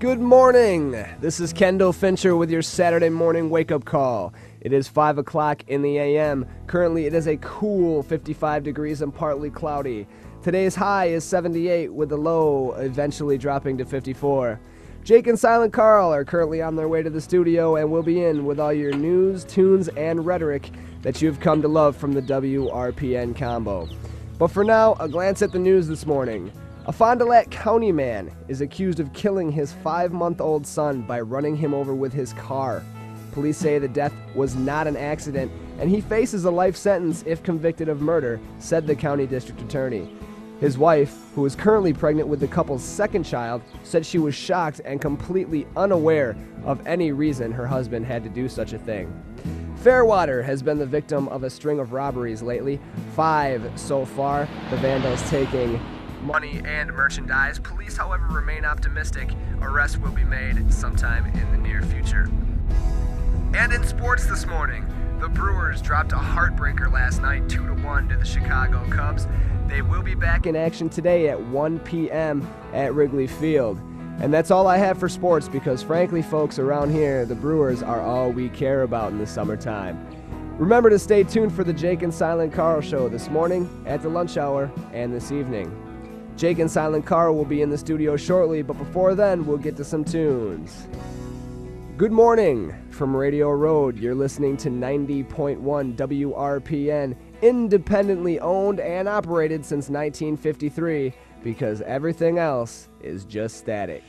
Good morning. This is Kendall Fincher with your Saturday morning wake-up call. It is 5 o'clock in the a.m. Currently, it is a cool 55 degrees and partly cloudy. Today's high is 78 with the low eventually dropping to 54. Jake and Silent Carl are currently on their way to the studio and will be in with all your news, tunes, and rhetoric that you've come to love from the WRPN combo. But for now, a glance at the news this morning. A Fond du Lac County man is accused of killing his 5-month-old son by running him over with his car. Police say the death was not an accident, and he faces a life sentence if convicted of murder, said the county district attorney. His wife, who is currently pregnant with the couple's second child, said she was shocked and completely unaware of any reason her husband had to do such a thing. Fairwater has been the victim of a string of robberies lately, 5 so far, the vandals taking money and merchandise. Police, however, remain optimistic arrests will be made sometime in the near future. And in sports this morning, the Brewers dropped a heartbreaker last night, 2-1 to the Chicago Cubs. They will be back in action today at 1 p.m. at Wrigley Field. And that's all I have for sports because, frankly, folks, around here, the Brewers are all we care about in the summertime. Remember to stay tuned for the Jake and Silent Carl show this morning, at the lunch hour, and this evening. Jake and Silent Carl will be in the studio shortly, but before then, we'll get to some tunes. Good morning from Radio Road. You're listening to 90.1 WRPN, independently owned and operated since 1953, because everything else is just static.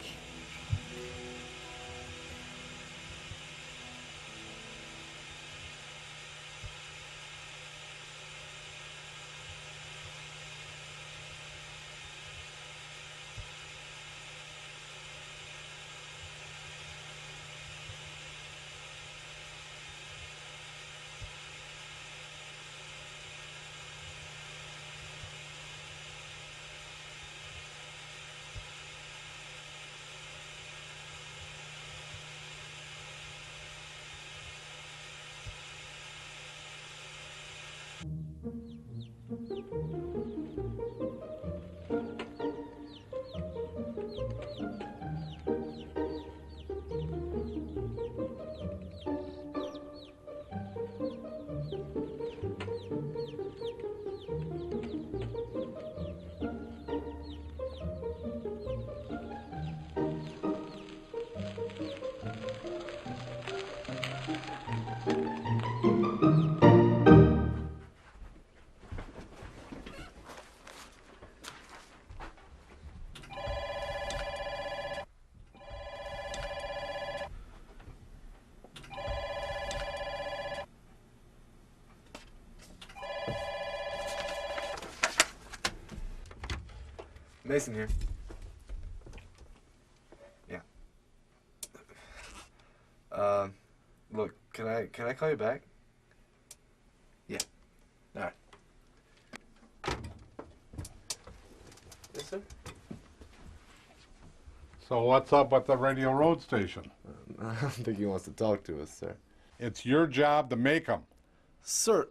Mason here. Yeah. Look, can I call you back? Yeah. All right. Yes, sir. So what's up with the Radio Road station? I don't think he wants to talk to us, sir. It's your job to make them. Sir,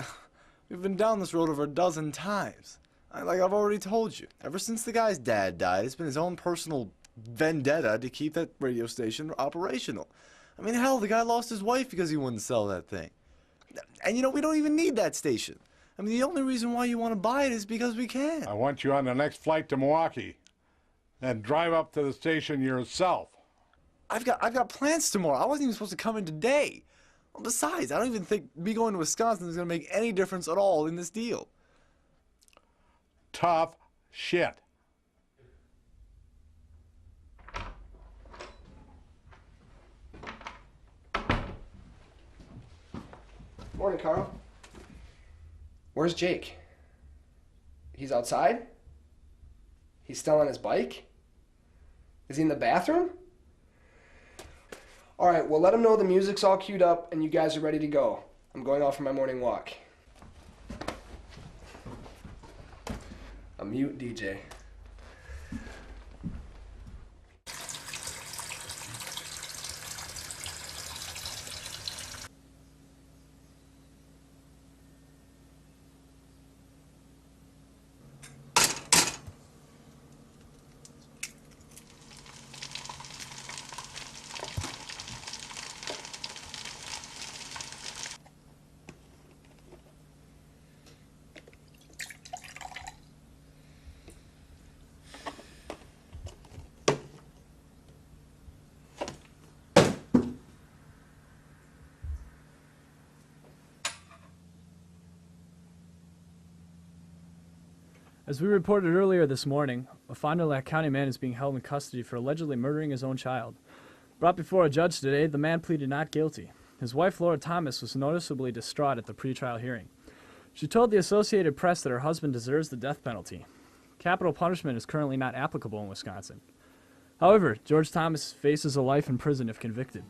we've been down this road over a dozen times. Like I've already told you, ever since the guy's dad died, it's been his own personal vendetta to keep that radio station operational. I mean, hell, the guy lost his wife because he wouldn't sell that thing. And you know, we don't even need that station. I mean, the only reason why you want to buy it is because we can. I want you on the next flight to Milwaukee. Then drive up to the station yourself. I've got plans tomorrow. I wasn't even supposed to come in today. Well, besides, I don't even think me going to Wisconsin is going to make any difference at all in this deal. Tough shit. Morning, Carl. Where's Jake? He's outside? He's still on his bike? Is he in the bathroom? All right, well, let him know the music's all queued up and you guys are ready to go. I'm going out for my morning walk. A mute DJ. As we reported earlier this morning, a Fond du Lac County man is being held in custody for allegedly murdering his own child. Brought before a judge today, the man pleaded not guilty. His wife, Laura Thomas, was noticeably distraught at the pretrial hearing. She told the Associated Press that her husband deserves the death penalty. Capital punishment is currently not applicable in Wisconsin. However, George Thomas faces a life in prison if convicted.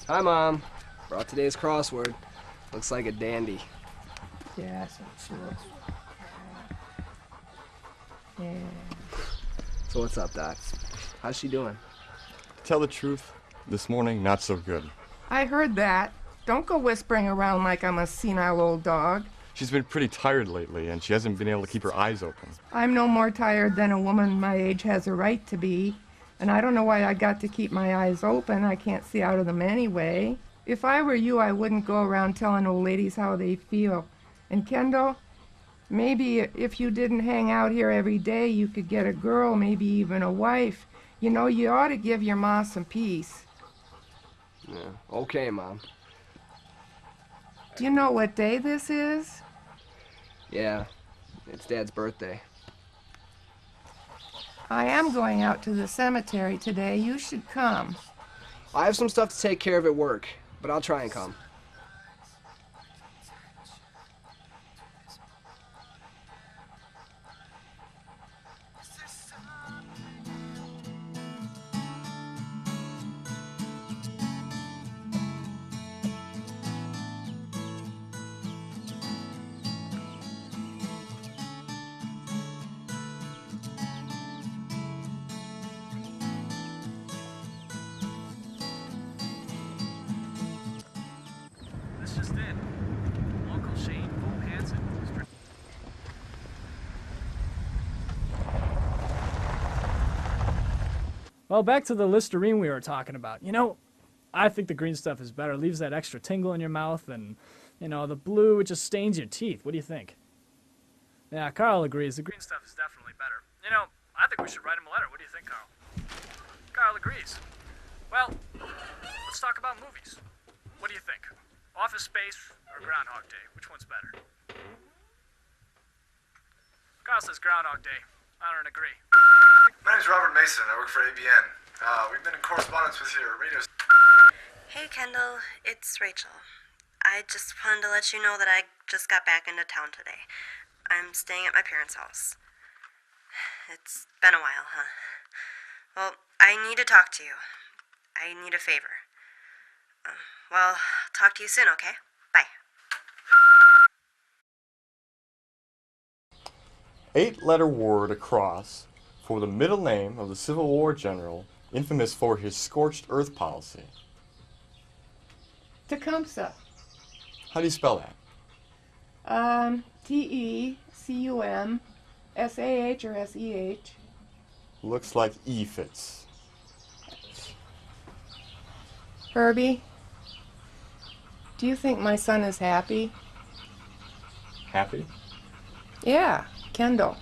Hi, Mom. Brought today's crossword. Looks like a dandy. Yes, she looks. Yeah. So what's up, Doc? How's she doing? To tell the truth, this morning, not so good. I heard that. Don't go whispering around like I'm a senile old dog. She's been pretty tired lately, and she hasn't been able to keep her eyes open. I'm no more tired than a woman my age has a right to be. And I don't know why I got to keep my eyes open. I can't see out of them anyway. If I were you, I wouldn't go around telling old ladies how they feel. And Kendall, maybe if you didn't hang out here every day, you could get a girl, maybe even a wife. You know, you ought to give your ma some peace. Yeah. Okay, Mom. Do you know what day this is? Yeah. It's Dad's birthday. I am going out to the cemetery today. You should come. I have some stuff to take care of at work, but I'll try and come. This just in. Local Shane Bo Hansen. Well, back to the Listerine we were talking about. You know, I think the green stuff is better. It leaves that extra tingle in your mouth, and, you know, the blue, it just stains your teeth. What do you think? Yeah, Carl agrees. The green stuff is definitely better. You know, I think we should write him a letter. What do you think, Carl? Carl agrees. Well, let's talk about movies. What do you think? Office Space or Groundhog Day? Which one's better? Carl says Groundhog Day. I don't agree. My name's Robert Mason. I work for ABN. We've been in correspondence with your radio. Hey, Kendall. It's Rachel. I just wanted to let you know that I just got back into town today. I'm staying at my parents' house. It's been a while, huh? Well, I need to talk to you. I need a favor. Well, talk to you soon, okay? Bye. 8-letter word across for the middle name of the Civil War general infamous for his scorched earth policy. Tecumseh. How do you spell that? T-E-C-U-M-S-A-H or S-E-H. Looks like E fits. Herbie, do you think my son is happy? Happy? Yeah, Kendall.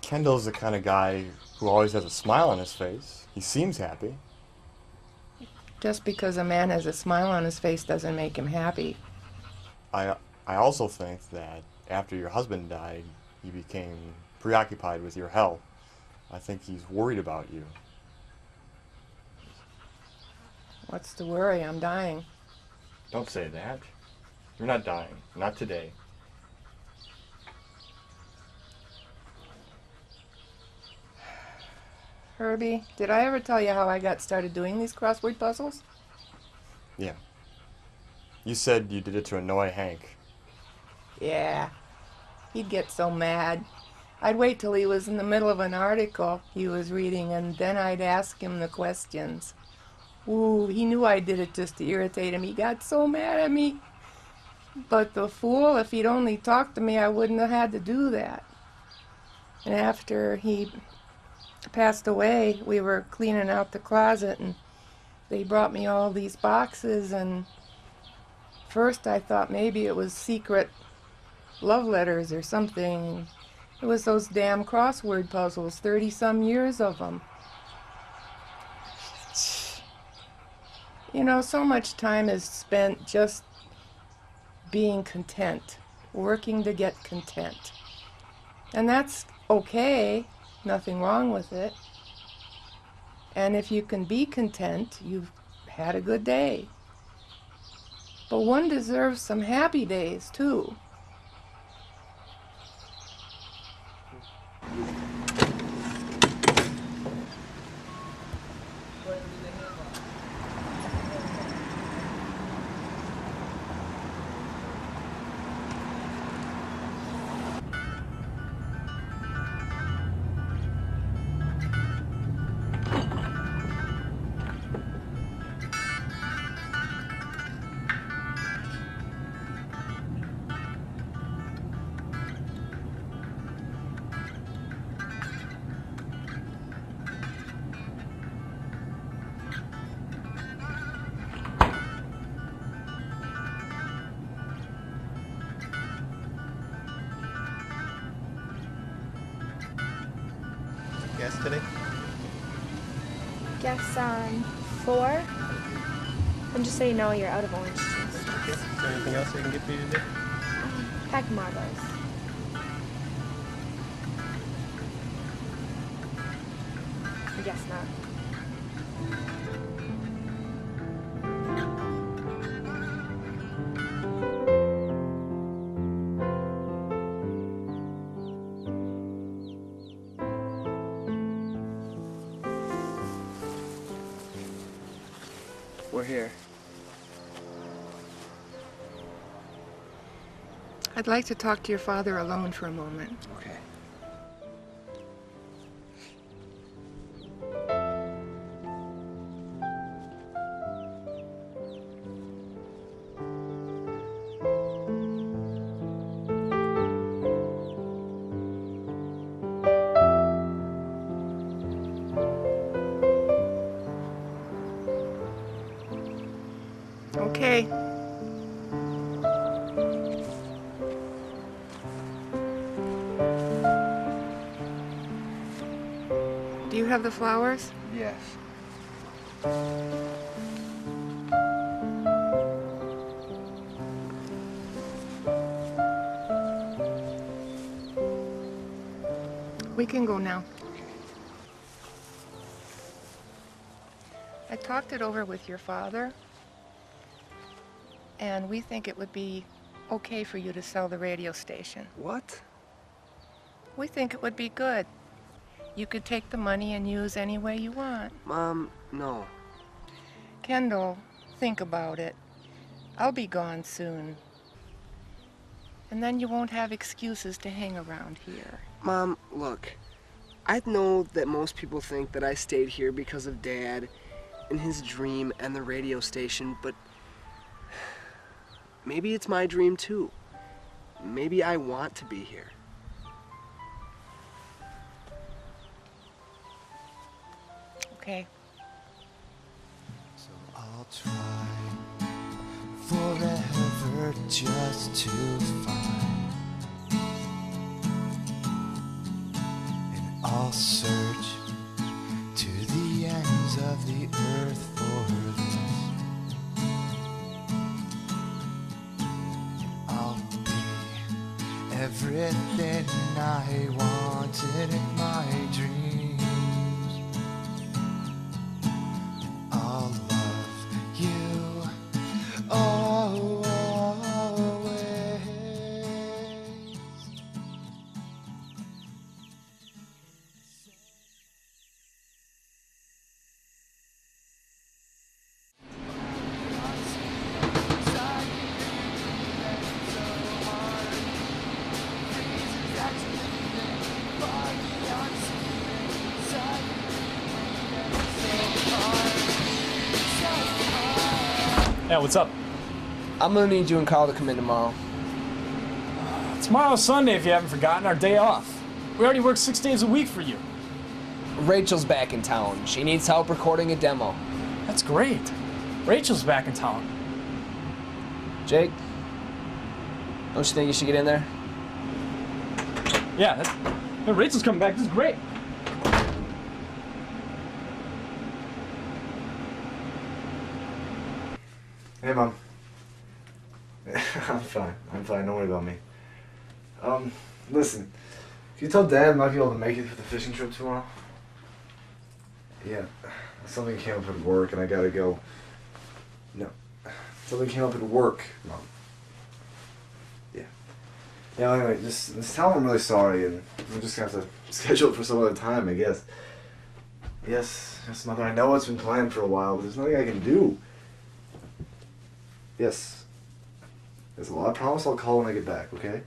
Kendall's the kind of guy who always has a smile on his face. He seems happy. Just because a man has a smile on his face doesn't make him happy. I also think that after your husband died, you became preoccupied with your health. I think he's worried about you. What's the worry? I'm dying. Don't say that. You're not dying. Not today. Herbie, did I ever tell you how I got started doing these crossword puzzles? Yeah. You said you did it to annoy Hank. Yeah. He'd get so mad. I'd wait till he was in the middle of an article he was reading, and then I'd ask him the questions. Ooh, he knew I did it just to irritate him. He got so mad at me. But the fool, if he'd only talked to me, I wouldn't have had to do that. And after he passed away, we were cleaning out the closet, and they brought me all these boxes, and first I thought maybe it was secret love letters or something. It was those damn crossword puzzles, 30-some years of them. You know, so much time is spent just being content, working to get content. And that's okay, nothing wrong with it. And if you can be content, you've had a good day. But one deserves some happy days, too. Gas today? Guess on 4. And just so you know, you're out of orange juice. Okay. Is there anything else I can get for you today? Pack of Marlboros. I guess not. We're here. I'd like to talk to your father alone for a moment. Okay. Okay. Do you have the flowers? Yes. We can go now. I talked it over with your father, and we think it would be okay for you to sell the radio station. What? We think it would be good. You could take the money and use any way you want. Mom, no. Kendall, think about it. I'll be gone soon. And then you won't have excuses to hang around here. Mom, look. I know that most people think that I stayed here because of Dad and his dream and the radio station, but maybe it's my dream too. Maybe I want to be here. Okay. So I'll try forever just to find, and I'll search to the ends of the earth for this. I'll be everything I wanted in my dreams. I'll love you always. Yeah, what's up? I'm gonna need you and Carl to come in tomorrow. Tomorrow's Sunday, if you haven't forgotten, our day off. We already work 6 days a week for you. Rachel's back in town. She needs help recording a demo. That's great. Rachel's back in town. Jake, don't you think you should get in there? Yeah, Rachel's coming back. This is great. Hey, Mom. I'm fine. Don't worry about me. Listen. Can you tell Dad I might be able to make it for the fishing trip tomorrow? Yeah. Something came up at work and I gotta go. No. Something came up at work, Mom. Yeah. Yeah, anyway, just tell him I'm really sorry and we're just gonna have to schedule it for some other time, I guess. Yes, Mother, I know it's been planned for a while, but there's nothing I can do. Yes. Well, I promise I'll call when I get back, okay?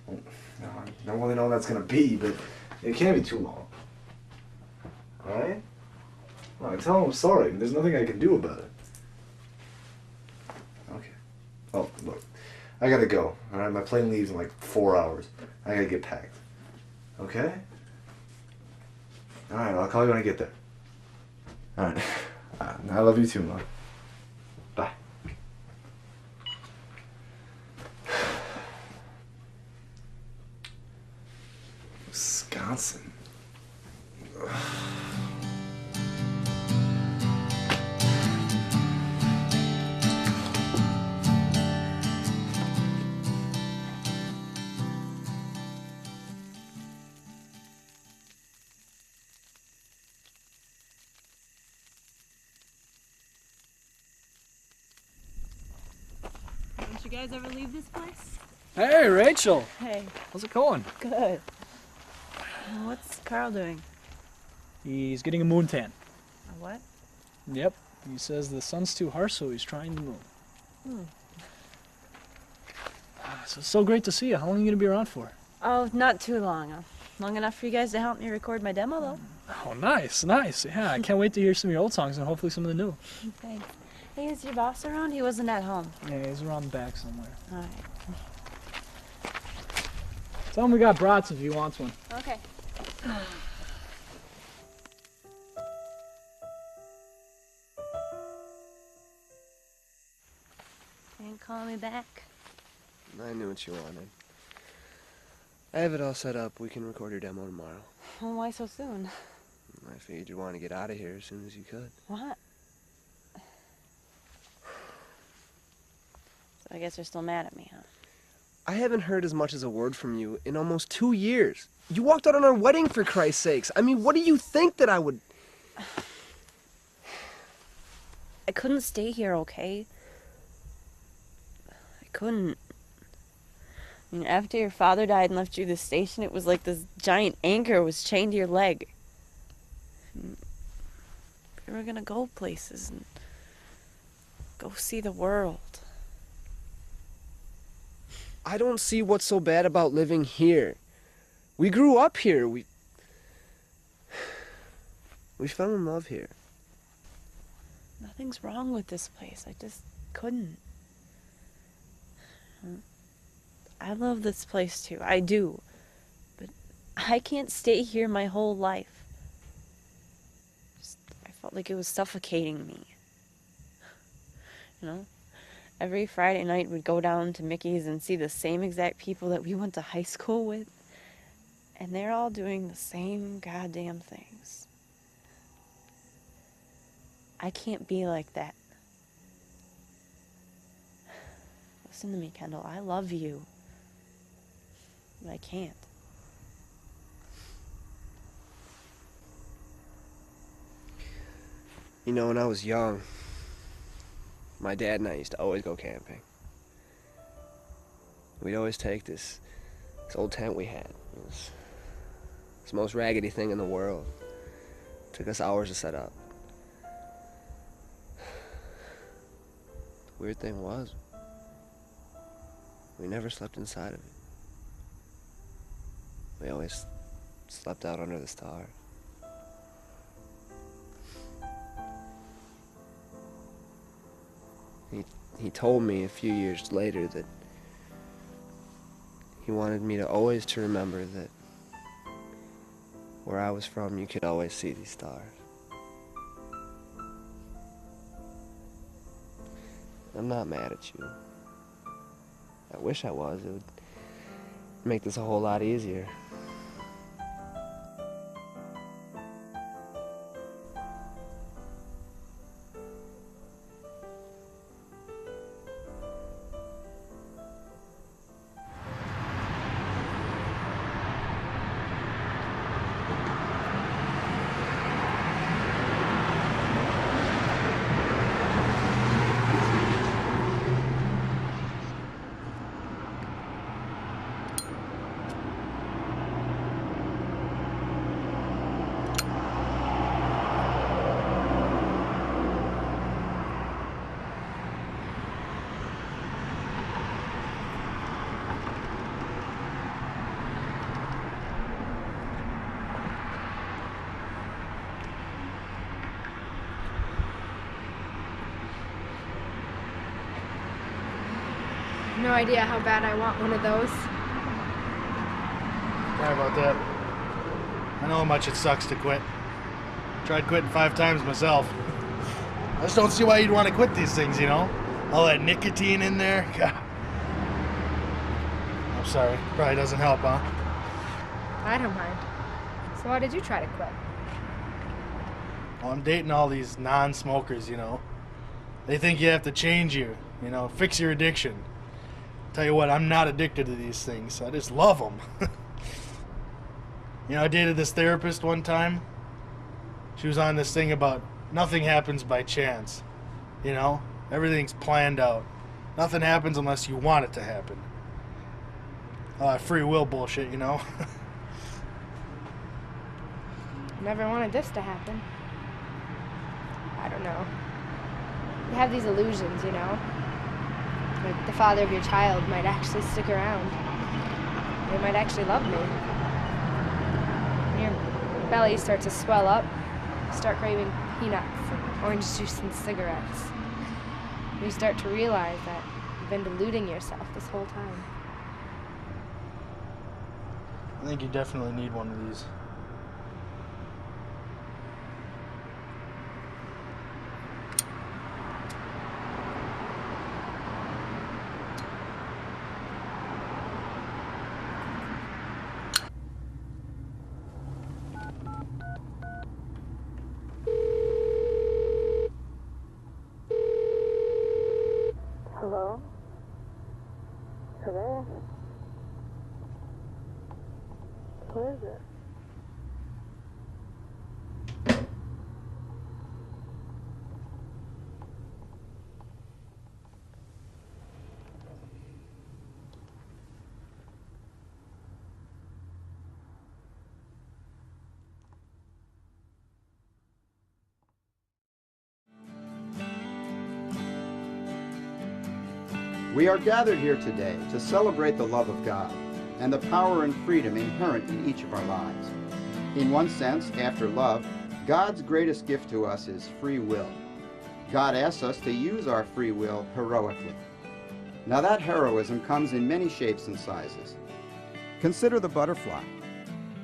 Well, I don't really know when that's gonna be, but it can't be too long. Alright? Well, I tell him I'm sorry, and there's nothing I can do about it. Okay. Oh, look. I gotta go, alright? My plane leaves in like 4 hours. I gotta get packed. Okay? Alright, I'll call you when I get there. Alright. I love you too, Mom. Bye. Wisconsin. Don't you guys ever leave this place? Hey, Rachel. Hey. How's it going? Good. What's Carl doing? He's getting a moon tan. A what? Yep. He says the sun's too harsh, so he's trying the moon. It's so great to see you. How long are you going to be around for? Oh, not too long. Long enough for you guys to help me record my demo, though. Oh, nice. Yeah, I can't wait to hear some of your old songs and hopefully some of the new. Thanks. Hey, is your boss around? He wasn't at home. Yeah, he's around the back somewhere. All right. Tell him we got brats if he wants one. Okay. Ain't calling me back? I knew what you wanted. I have it all set up. We can record your demo tomorrow. Well, why so soon? I figured you'd want to get out of here as soon as you could. What? So I guess you're still mad at me, huh? I haven't heard as much as a word from you in almost 2 years. You walked out on our wedding, for Christ's sakes. I mean, what do you think that I would... I couldn't stay here, okay? I couldn't. I mean, after your father died and left you the station, it was like this giant anchor was chained to your leg. And we were gonna go places and go see the world. I don't see what's so bad about living here. We grew up here. We fell in love here. Nothing's wrong with this place. I just couldn't. I love this place too. I do. But I can't stay here my whole life. I felt like it was suffocating me. You know? Every Friday night we'd go down to Mickey's and see the same exact people that we went to high school with. And they're all doing the same goddamn things. I can't be like that. Listen to me, Kendall. I love you. But I can't. You know, when I was young, my dad and I used to always go camping. We'd always take this old tent we had. It was the most raggedy thing in the world. It took us hours to set up. The weird thing was, we never slept inside of it. We always slept out under the stars. He told me a few years later that he wanted me to always to remember that where I was from, you could always see these stars. I'm not mad at you. I wish I was. It would make this a whole lot easier. No idea how bad I want one of those. Sorry about that. I know how much it sucks to quit. Tried quitting 5 times myself. I just don't see why you'd want to quit these things, you know? All that nicotine in there. God. I'm sorry. Probably doesn't help, huh? I don't mind. So why did you try to quit? Well, I'm dating all these non-smokers, you know. They think you have to change you know, fix your addiction. Tell you what, I'm not addicted to these things. I just love them. You know, I dated this therapist one time. She was on this thing about nothing happens by chance. You know, everything's planned out. Nothing happens unless you want it to happen. Free will bullshit, you know. Never wanted this to happen. I don't know. You have these illusions, you know? Like the father of your child might actually stick around. They might actually love me. Your belly starts to swell up. You start craving peanuts and orange juice and cigarettes. You start to realize that you've been deluding yourself this whole time. I think you definitely need one of these. Hello? Hello? Who is it? We are gathered here today to celebrate the love of God and the power and freedom inherent in each of our lives. In one sense, after love, God's greatest gift to us is free will. God asks us to use our free will heroically. Now that heroism comes in many shapes and sizes. Consider the butterfly.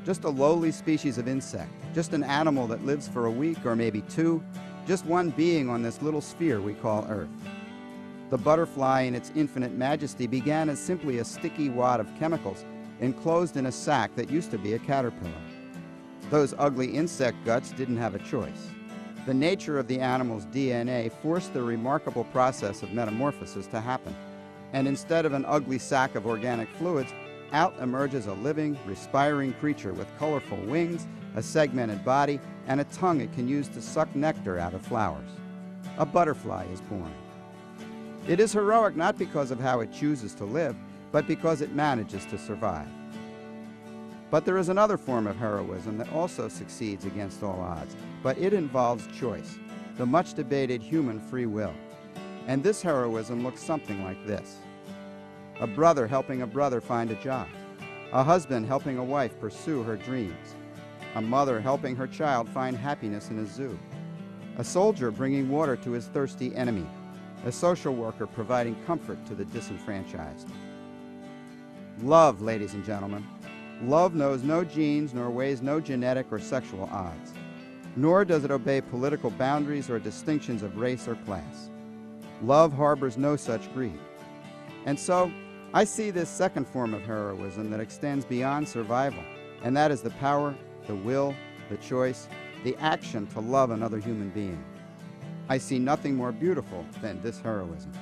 Just a lowly species of insect, just an animal that lives for a week or maybe 2, just one being on this little sphere we call Earth. The butterfly in its infinite majesty began as simply a sticky wad of chemicals enclosed in a sac that used to be a caterpillar. Those ugly insect guts didn't have a choice. The nature of the animal's DNA forced the remarkable process of metamorphosis to happen. And instead of an ugly sack of organic fluids, out emerges a living, respiring creature with colorful wings, a segmented body, and a tongue it can use to suck nectar out of flowers. A butterfly is born. It is heroic not because of how it chooses to live, but because it manages to survive. But there is another form of heroism that also succeeds against all odds, but it involves choice, the much debated human free will. And this heroism looks something like this. A brother helping a brother find a job. A husband helping a wife pursue her dreams. A mother helping her child find happiness in a zoo. A soldier bringing water to his thirsty enemy. a social worker providing comfort to the disenfranchised. Love, ladies and gentlemen. Love knows no genes nor weighs no genetic or sexual odds, nor does it obey political boundaries or distinctions of race or class. Love harbors no such greed. And so, I see this second form of heroism that extends beyond survival, and that is the power, the will, the choice, the action to love another human being. I see nothing more beautiful than this heroism.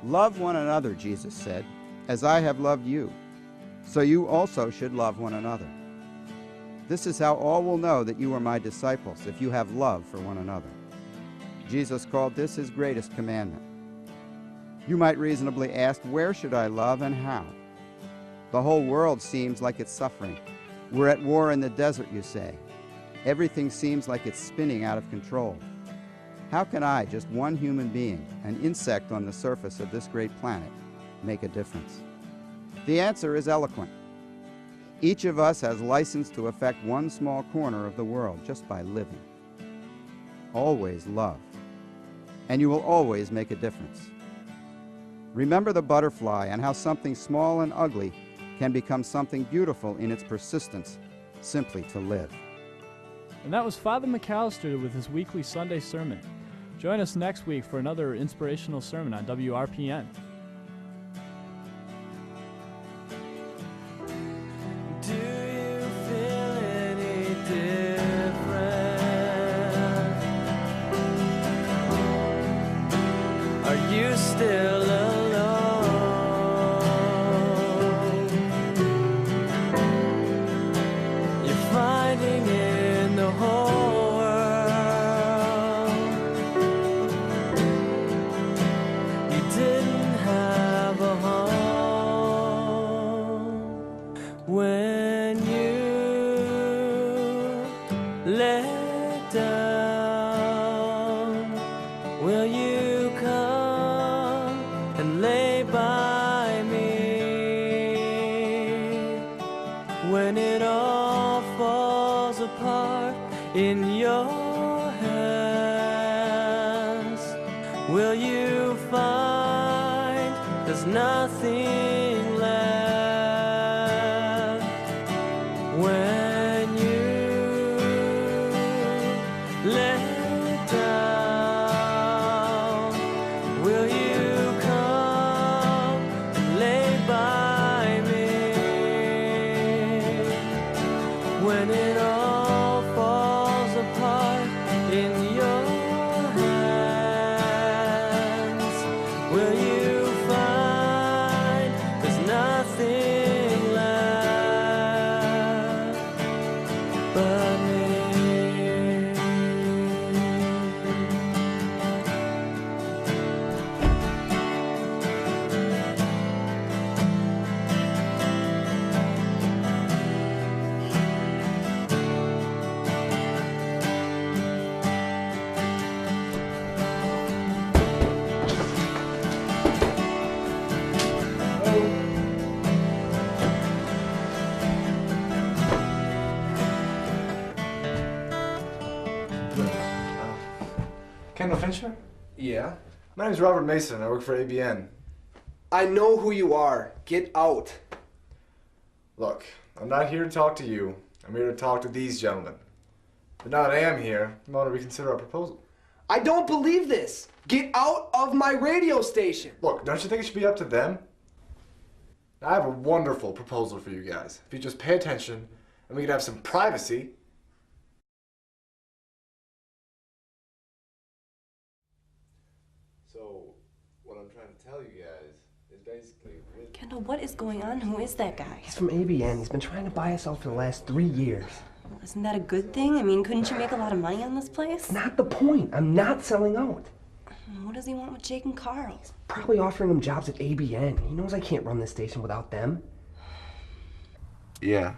Love one another, Jesus said, as I have loved you. So you also should love one another. This is how all will know that you are my disciples, if you have love for one another. Jesus called this his greatest commandment. You might reasonably ask, where should I love and how? The whole world seems like it's suffering. We're at war in the desert, you say. Everything seems like it's spinning out of control. How can I, just one human being, an insect on the surface of this great planet, make a difference? The answer is eloquent. Each of us has license to affect one small corner of the world just by living. Always love, and you will always make a difference. Remember the butterfly and how something small and ugly can become something beautiful in its persistence, simply to live. And that was Father McAllister with his weekly Sunday sermon. Join us next week for another inspirational sermon on WRPN. Do you feel any different? Are you still alone? You're finding in the whole world you didn't have a home when you let down. Will you come and lay by me when it all falls apart in your hands? Will you find there's nothing left when you let down? Will you come and lay by me when it all falls apart in your hands? Will you find there's nothing left but me? Kendall Fincher? Yeah? My name's Robert Mason. I work for ABN. I know who you are. Get out. Look, I'm not here to talk to you. I'm here to talk to these gentlemen. But now that I am here, I want to reconsider our proposal. I don't believe this. Get out of my radio station. Look, don't you think it should be up to them? I have a wonderful proposal for you guys. If you just pay attention and we can have some privacy. So, what I'm trying to tell you guys is basically... Kendall, what is going on? Who is that guy? He's from ABN. He's been trying to buy us out for the last 3 years. Well, isn't that a good thing? I mean, couldn't you make a lot of money on this place? Not the point. I'm not selling out. What does he want with Jake and Carl? Probably offering him jobs at ABN. He knows I can't run this station without them. Yeah.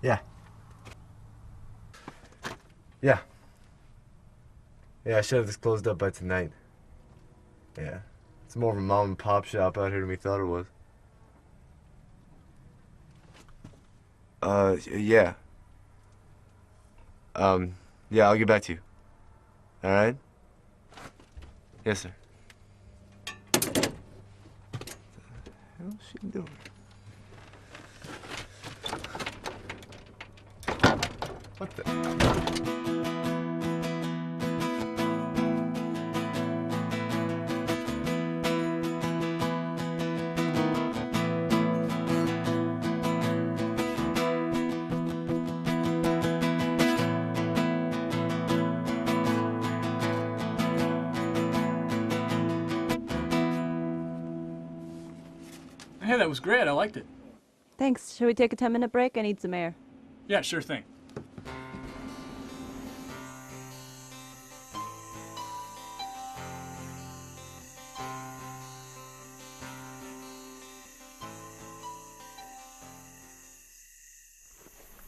Yeah. Yeah. Yeah, I should have this closed up by tonight. Yeah. It's more of a mom and pop shop out here than we thought it was. Yeah. Yeah, I'll get back to you. Alright? Yes, sir. How's she doing? What the? Hey, that was great. I liked it. Thanks. Shall we take a 10-minute break? I need some air. Yeah, sure thing.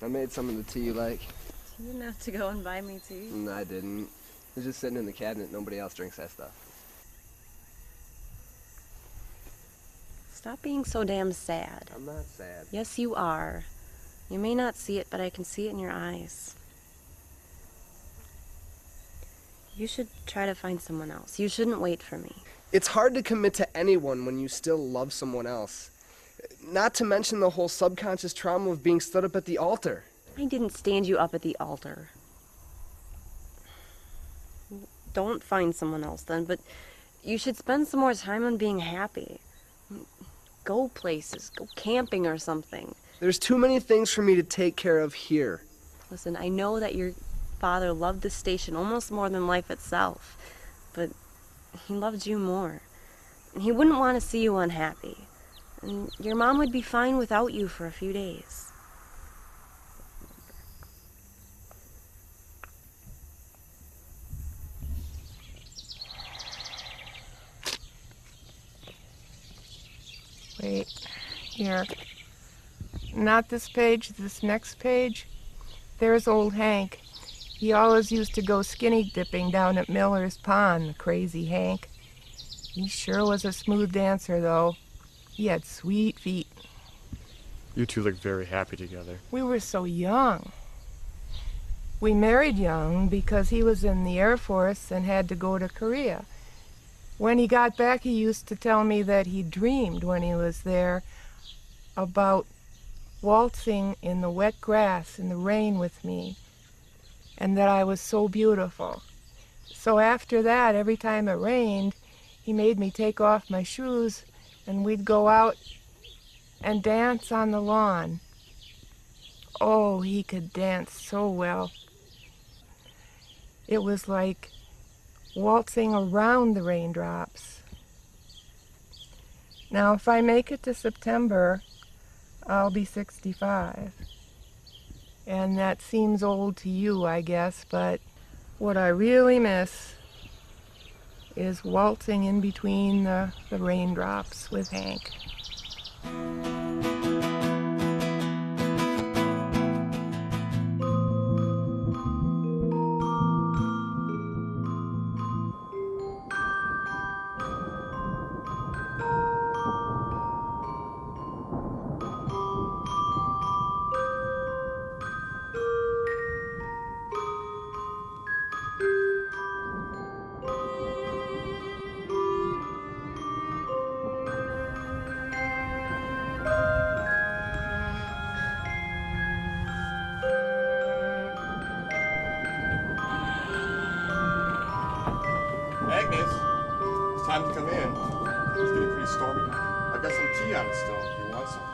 I made some of the tea you like. You didn't have to go and buy me tea. No, I didn't. It's just sitting in the cabinet. Nobody else drinks that stuff. Stop being so damn sad. I'm not sad. Yes, you are. You may not see it, but I can see it in your eyes. You should try to find someone else. You shouldn't wait for me. It's hard to commit to anyone when you still love someone else. Not to mention the whole subconscious trauma of being stood up at the altar. I didn't stand you up at the altar. Don't find someone else then, but you should spend some more time on being happy. Go places, go camping or something. There's too many things for me to take care of here. Listen, I know that your father loved the station almost more than life itself, but he loved you more. And he wouldn't want to see you unhappy. And your mom would be fine without you for a few days. Wait, here. Not this page, this next page. There's old Hank. He always used to go skinny dipping down at Miller's Pond, the crazy Hank. He sure was a smooth dancer, though. He had sweet feet. You two look very happy together. We were so young. We married young because he was in the Air Force and had to go to Korea. When he got back, he used to tell me that he dreamed when he was there about waltzing in the wet grass in the rain with me, and that I was so beautiful. So after that, every time it rained, he made me take off my shoes, and we'd go out and dance on the lawn. Oh, he could dance so well. It was like waltzing around the raindrops. Now, if I make it to September, I'll be 65. And that seems old to you, I guess, but what I really miss is waltzing in between the raindrops with Hank. Agnes, it's time to come in. It's getting pretty stormy. I've got some tea on the stove if you want some.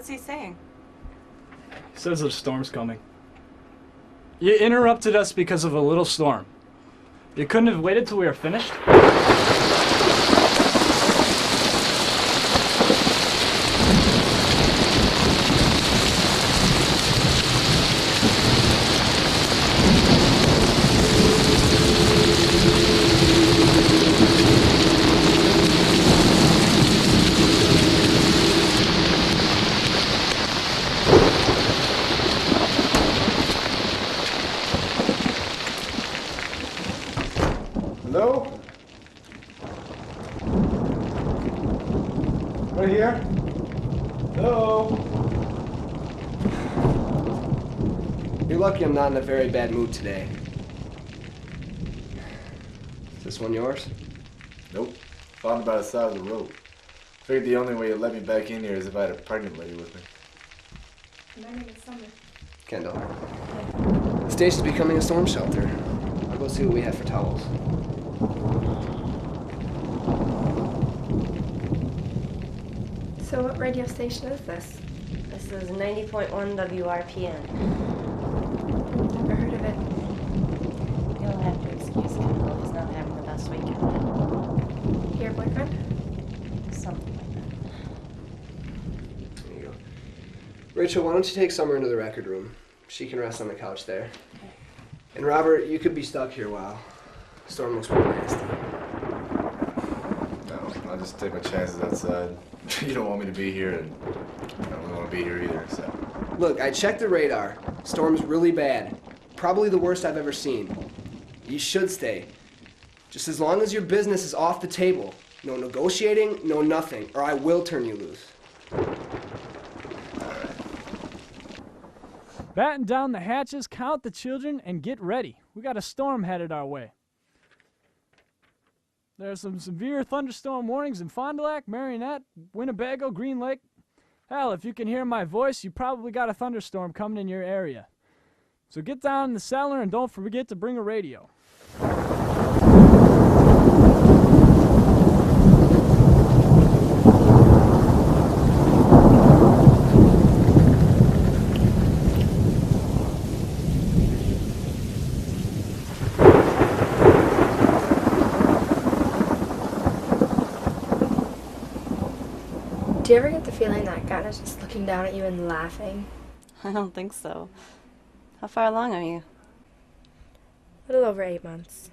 What's he saying? He says a storm's coming. You interrupted us because of a little storm. You couldn't have waited till we were finished? Hello? Right here? Hello? You're lucky I'm not in a very bad mood today. Is this one yours? Nope. Found it by the side of the road. Figured the only way you'd let me back in here is if I had a pregnant lady with me. My name is Summer. Kendall. The station's becoming a storm shelter. I'll go see what we have for towels. So what radio station is this? This is 90.1 WRPN. Never heard of it. You'll have to excuse Kendall. He's not having the best weekend. Your boyfriend? Something like that. There you go. Rachel, why don't you take Summer into the record room? She can rest on the couch there. And Robert, you could be stuck here a while. The storm looks really nasty. No, I'll just take my chances outside. You don't want me to be here, and I don't want to be here either, so. Look, I checked the radar. Storm's really bad. Probably the worst I've ever seen. You should stay. Just as long as your business is off the table. No negotiating, no nothing, or I will turn you loose. Batten down the hatches, count the children, and get ready. We got a storm headed our way. There are some severe thunderstorm warnings in Fond du Lac, Marionette, Winnebago, Green Lake. Hell, if you can hear my voice, you probably got a thunderstorm coming in your area. So get down in the cellar and don't forget to bring a radio. Do you ever get the feeling that God is just looking down at you and laughing? I don't think so. How far along are you? A little over 8 months.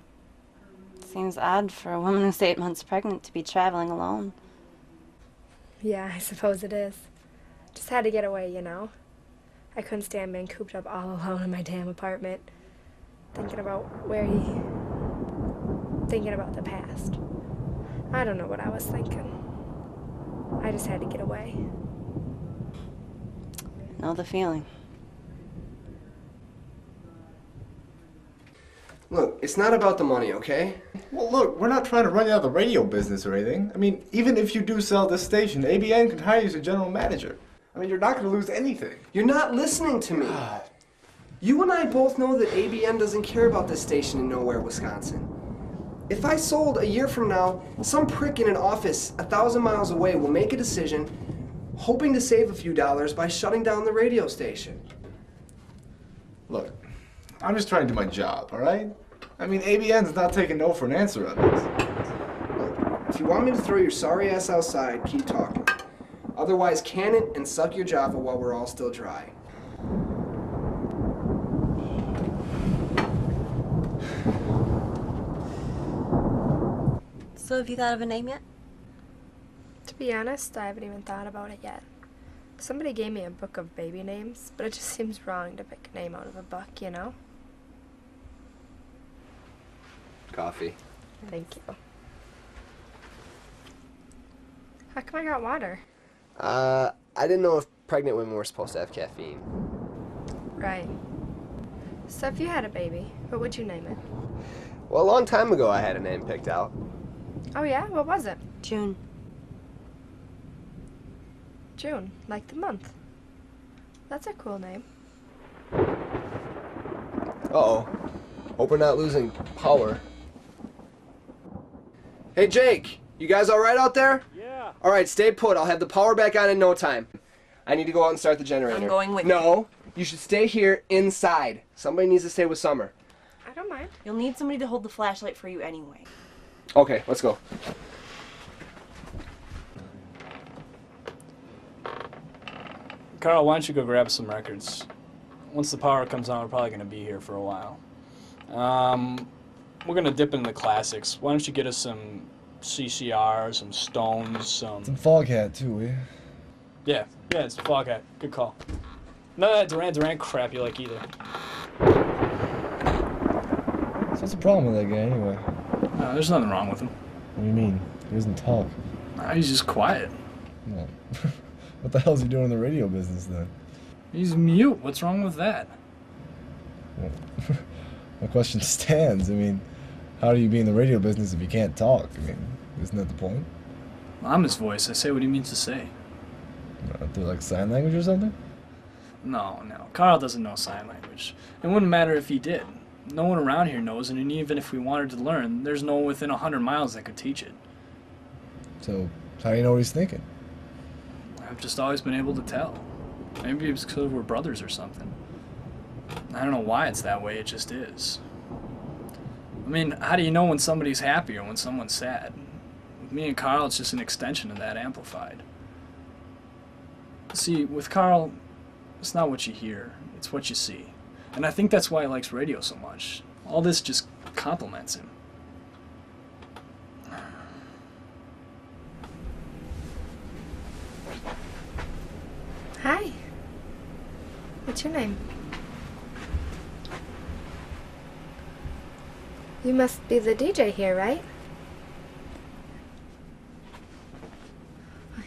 Seems odd for a woman who's 8 months pregnant to be traveling alone. Yeah, I suppose it is. Just had to get away, you know? I couldn't stand being cooped up all alone in my damn apartment. Thinking about thinking about the past. I don't know what I was thinking. I just had to get away. Know the feeling. Look, it's not about the money, okay? Well, look, we're not trying to run you out of the radio business or anything. I mean, even if you do sell this station, ABN can hire you as a general manager. I mean, you're not going to lose anything. You're not listening to me. God. You and I both know that ABN doesn't care about this station in Nowhere, Wisconsin. If I sold a year from now, some prick in an office 1,000 miles away will make a decision, hoping to save a few dollars by shutting down the radio station. Look, I'm just trying to do my job, all right? I mean, ABN's not taking no for an answer on this. Look, if you want me to throw your sorry ass outside, keep talking. Otherwise, can it and suck your Java while we're all still dry. So have you thought of a name yet? To be honest, I haven't even thought about it yet. Somebody gave me a book of baby names, but it just seems wrong to pick a name out of a book, you know? Coffee. Thank you. How come I got water? I didn't know if pregnant women were supposed to have caffeine. Right. So if you had a baby, what would you name it? Well, a long time ago I had a name picked out. Oh yeah? What was it? June. June, like the month. That's a cool name. Uh-oh. Hope we're not losing power. Hey, Jake, you guys all right out there? Yeah. All right, stay put. I'll have the power back on in no time. I need to go out and start the generator. I'm going with No, you should stay here inside. Somebody needs to stay with Summer. I don't mind. You'll need somebody to hold the flashlight for you anyway. Okay, let's go. Carl, why don't you go grab some records? Once the power comes on, we're probably going to be here for a while. We're going to dip into the classics. Why don't you get us some CCR, some Stones, some Foghat, too, will you? Yeah, it's Foghat. Good call. None of that Duran Duran crap you like either. So what's the problem with that guy, anyway? No, there's nothing wrong with him. What do you mean? He doesn't talk. He's just quiet. Well, what the hell's he doing in the radio business, then? He's mute. What's wrong with that? Well, my question stands. I mean, how do you be in the radio business if you can't talk? I mean, isn't that the point? I'm his voice. I say what he means to say. Do like sign language or something? No. Carl doesn't know sign language. It wouldn't matter if he did. No one around here knows, and even if we wanted to learn, there's no one within 100 miles that could teach it. So, how do you know what he's thinking? I've just always been able to tell. Maybe it's because we're brothers or something. I don't know why it's that way, it just is. I mean, how do you know when somebody's happy or when someone's sad? With me and Carl, it's just an extension of that amplified. See, with Carl, it's not what you hear, it's what you see. And I think that's why he likes radio so much. All this just compliments him. Hi. What's your name? You must be the DJ here, right?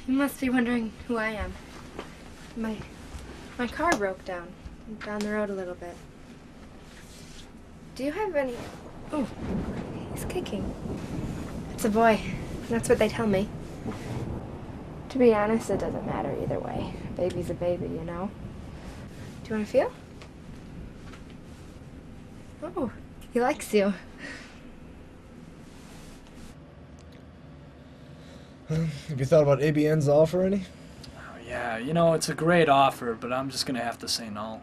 You must be wondering who I am. My car broke down the road a little bit. Do you have any... Oh, he's kicking. It's a boy. That's what they tell me. To be honest, it doesn't matter either way. A baby's a baby, you know? Do you want to feel? Oh, he likes you. Have you thought about ABN's offer any? Oh, yeah, you know, it's a great offer, but I'm just going to have to say no.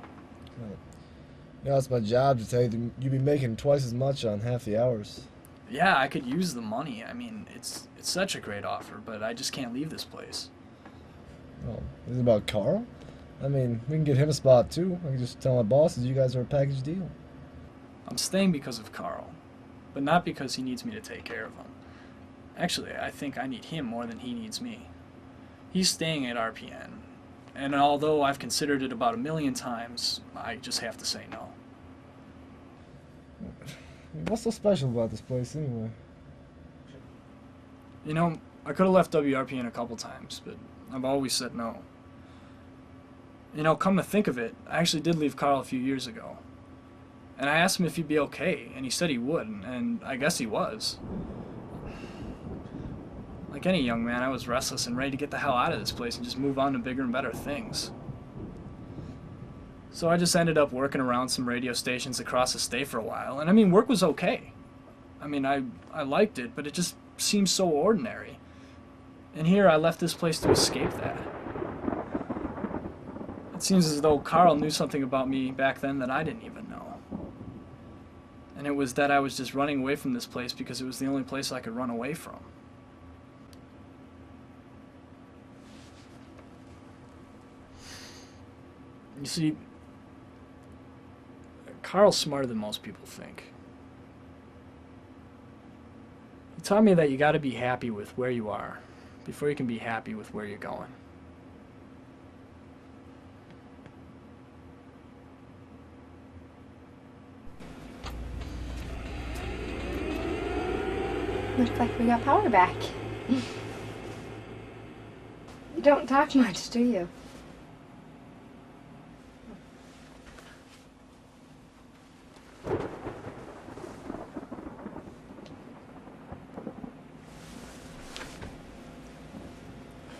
You know, it's my job to tell you that you'd be making twice as much on half the hours. Yeah, I could use the money. I mean, it's such a great offer, but I just can't leave this place. Oh, is it about Carl? I mean, we can get him a spot too. I can just tell my bosses you guys are a package deal. I'm staying because of Carl, but not because he needs me to take care of him. Actually, I think I need him more than he needs me. He's staying at RPN, and although I've considered it about 1,000,000 times, I just have to say no. What's so special about this place anyway? You know, I could have left WRPN a couple times, but I've always said no. You know, come to think of it, I actually did leave Carl a few years ago. And I asked him if he'd be okay, and he said he would, and I guess he was. Like any young man, I was restless and ready to get the hell out of this place and just move on to bigger and better things. So I just ended up working around some radio stations across the state for a while, and I mean, work was okay. I mean, I liked it, but it just seemed so ordinary. And here I left this place to escape that. It seems as though Carl knew something about me back then that I didn't even know. And it was that I was just running away from this place because it was the only place I could run away from. You see, Carl's smarter than most people think. He taught me that you gotta be happy with where you are before you can be happy with where you're going. Looks like we got power back. You don't talk much, do you?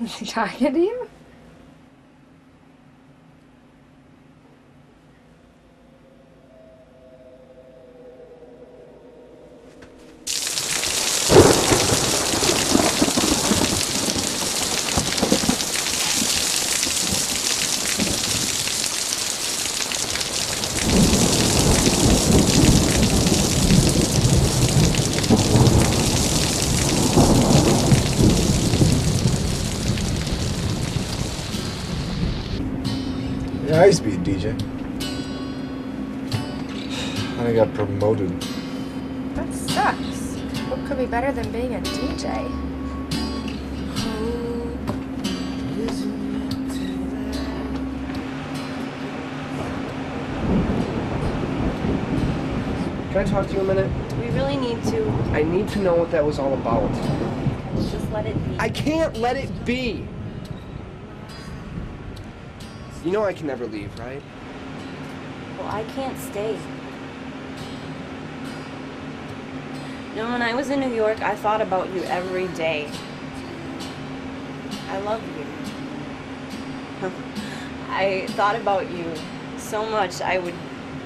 Is he talking to you? high-speed DJ. And I got promoted. That sucks. What could be better than being a DJ? Can I talk to you a minute? We really need to. I need to know what that was all about. Just let it be. I can't let it be! You know I can never leave, right? Well, I can't stay. You know, when I was in New York, I thought about you every day. I love you. I thought about you so much, I would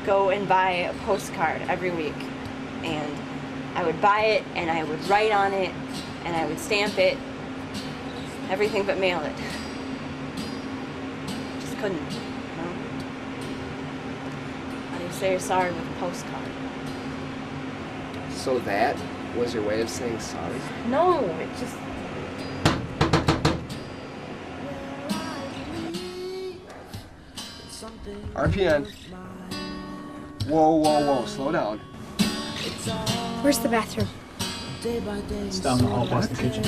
go and buy a postcard every week. And I would buy it, and I would write on it, and I would stamp it. Everything but mail it. Just couldn't, you know? How do you say you're sorry with a postcard? So that was your way of saying sorry? No, it just... RPN. Whoa, whoa, whoa, slow down. Where's the bathroom? It's down the hall past the kitchen.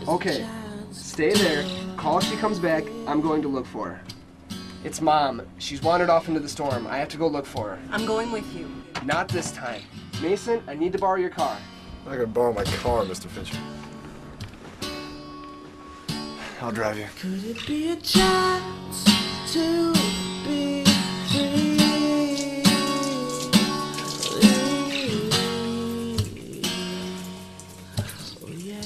Okay, stay there. Call if she comes back. I'm going to look for her. It's Mom. She's wandered off into the storm. I have to go look for her. I'm going with you. Not this time. Mason, I need to borrow your car. I'm not gonna borrow my car, Mr. Fincher. I'll drive you. Could it be a chance to be free? Oh yeah.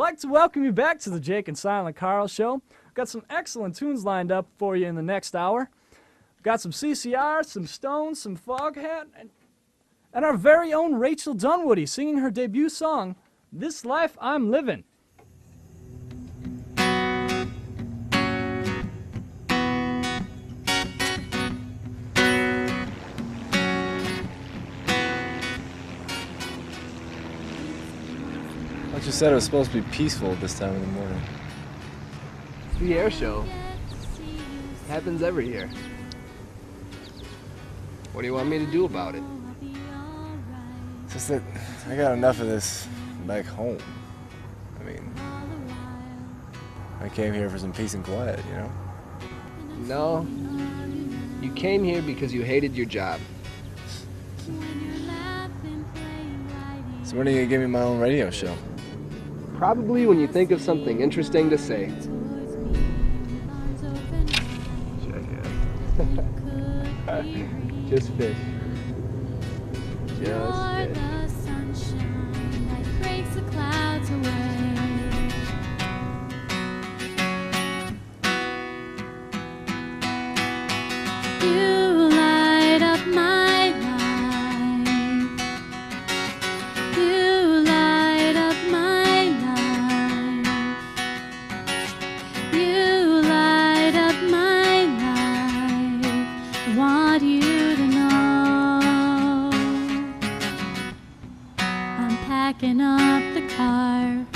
like to welcome you back to the Jake and Silent Carl Show. We've got some excellent tunes lined up for you in the next hour. We've got some CCR, some Stones, some Foghat, and our very own Rachel Dunwoody singing her debut song, This Life I'm Livin'. I just said it was supposed to be peaceful at this time of the morning. The air show. Happens every year. What do you want me to do about it? It's just that I got enough of this back home. I mean, I came here for some peace and quiet, you know? No. You came here because you hated your job. So when are you gonna give me my own radio show? Probably when you think of something interesting to say. Just fish. Just fish. You light up my life. You light up my life. You light up my life. I want you to know I'm packing up the car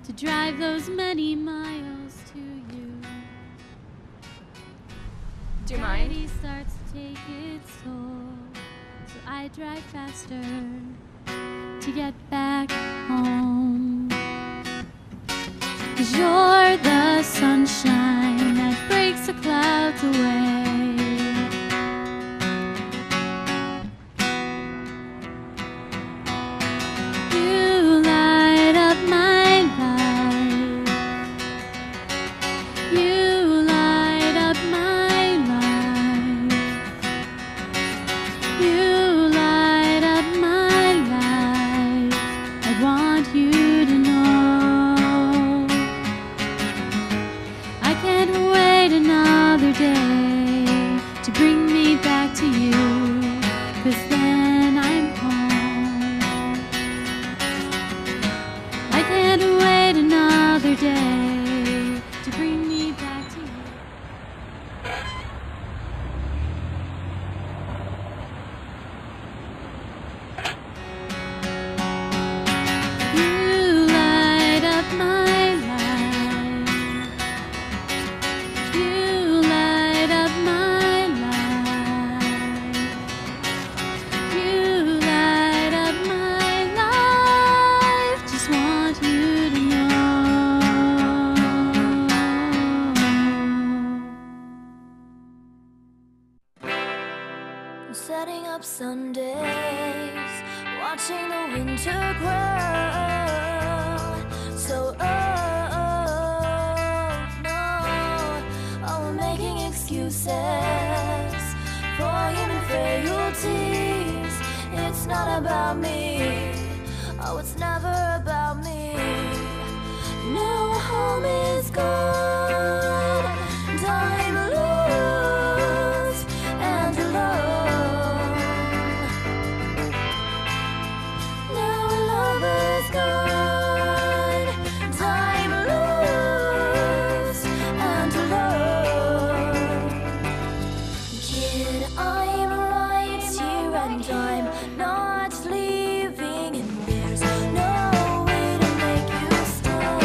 to drive those many miles to you. Do you mind? Anxiety starts to take its toll, so I drive faster to get back home. 'Cause you're the sunshine that breaks the clouds away. You light up my life. You light up my life. You light up my life. I want you to know I can't wait another day to bring me back to you, 'cause then I'm home. I can't wait another day to bring me back to you. You light up my life. You light up my life. You light up my life. Just want you to know. I'm setting up Sundays, watching the winter grow. So, no, oh, we're making excuses for human frailties. It's not about me, oh, it's never about me. Now home is gone, time lost and alone. Now love is gone, time lost and alone. Kid, I'm right here and I'm not leaving, and there's no way to make you stay.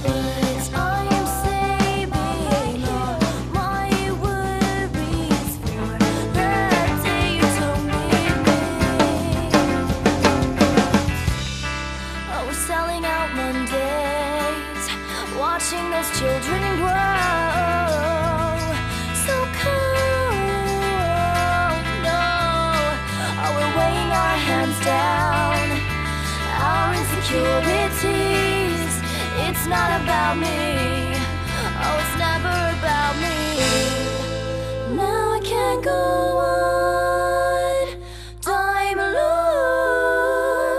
But I'm saving all my worries for that day you don't need me. Oh, we're selling out Mondays, watching those children grow. So cold, no. Oh, we're weighing our hands down, our insecurities. It's not about me, oh, it's never about me. Now I can't go on, time lost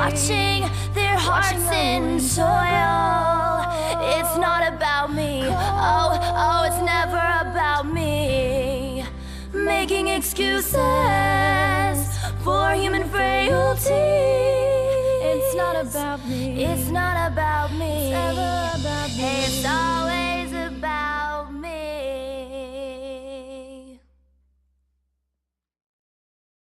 watching their hearts in soil. It's not about me, oh, it's never about me. Making excuses for human frailty. It's not about me, it's not about me, it's never about me. Hey, it's always